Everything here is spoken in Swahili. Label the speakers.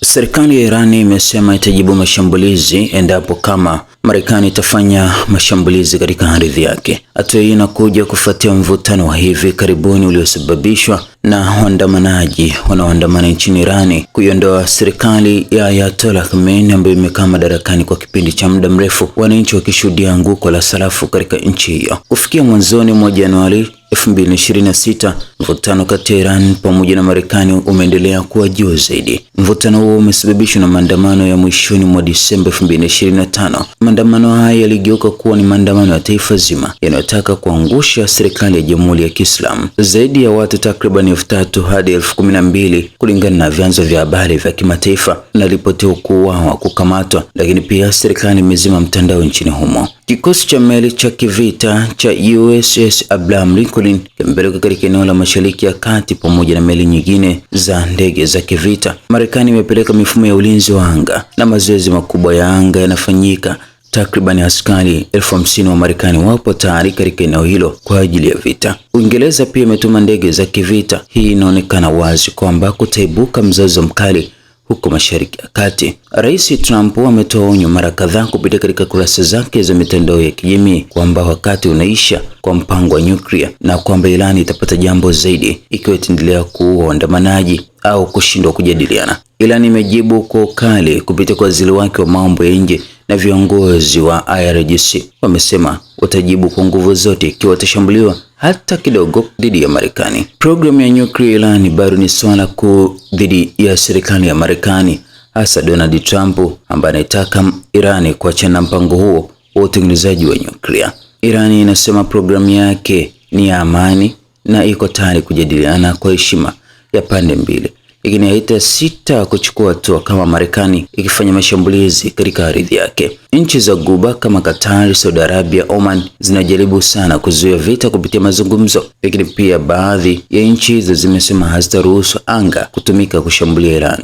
Speaker 1: Serikali ya Iran imesema itajibu mashambulizi endapo kama Marekani itafanya mashambulizi katika ardhi yake. Hatua hii inakuja kufuatia mvutano wa hivi karibuni uliosababishwa na waandamanaji wanaoandamana nchini Iran kuiondoa serikali ya Ayatollah Khamenei ambayo imekaa madarakani kwa kipindi cha muda mrefu, wananchi wakishuhudia anguko la sarafu katika nchi hiyo. Kufikia mwanzoni mwa Januari 2026, mvutano kati ya Iran pamoja na Marekani umeendelea kuwa juu zaidi. Mvutano huo umesababishwa na maandamano ya mwishoni mwa Disemba 2025. Maandamano haya yaligeuka kuwa ni maandamano ya taifa zima yanayotaka kuangusha serikali ya Jamhuri ya Kiislamu. Zaidi ya watu takriban 3,000 hadi 12,000 kulingana na vyanzo vya habari vya kimataifa wanaripotiwa kuuawa, kukamatwa, lakini pia serikali imezima mtandao nchini humo. Kikosi cha meli cha kivita cha USS Abraham Lincoln kimepelekwa katika eneo la Mashariki ya Kati pamoja na meli nyingine za ndege za kivita. Marekani imepeleka mifumo ya ulinzi wa anga na mazoezi makubwa ya anga yanafanyika. Takriban askari 50,000 wa Marekani wapo tayari katika eneo hilo kwa ajili ya vita. Uingereza pia imetuma ndege za kivita. Hii inaonekana wazi kwamba kutaibuka mzozo mkali huko Mashariki ya Kati. Rais Trump ametoa onyo mara kadhaa kupitia katika kurasa zake za mitandao ya kijamii kwamba wakati unaisha kwa mpango wa nyuklia na kwamba Iran itapata jambo zaidi ikiwa itaendelea kuua waandamanaji au kushindwa kujadiliana. Iran imejibu kwa ukali kupitia kwa waziri wake wa mambo ya nje, na viongozi wa IRGC wamesema watajibu kwa nguvu zote ikiwa watashambuliwa hata kidogo dhidi ya Marekani. Programu ya nyuklia Iran bado ni swala kuu dhidi ya serikali ya Marekani, hasa Donald Trump ambaye anataka Iran kuachana na mpango huo wa utengenezaji wa nyuklia. Iran inasema programu yake ni ya amani na iko tayari kujadiliana kwa heshima ya pande mbili, lakini haitasita kuchukua hatua kama Marekani ikifanya mashambulizi katika ardhi yake. Nchi za Ghuba kama Qatar, Saudi Arabia, Oman zinajaribu sana kuzuia vita kupitia mazungumzo, lakini pia baadhi ya nchi hizo zimesema hazitaruhusu anga kutumika kushambulia Iran.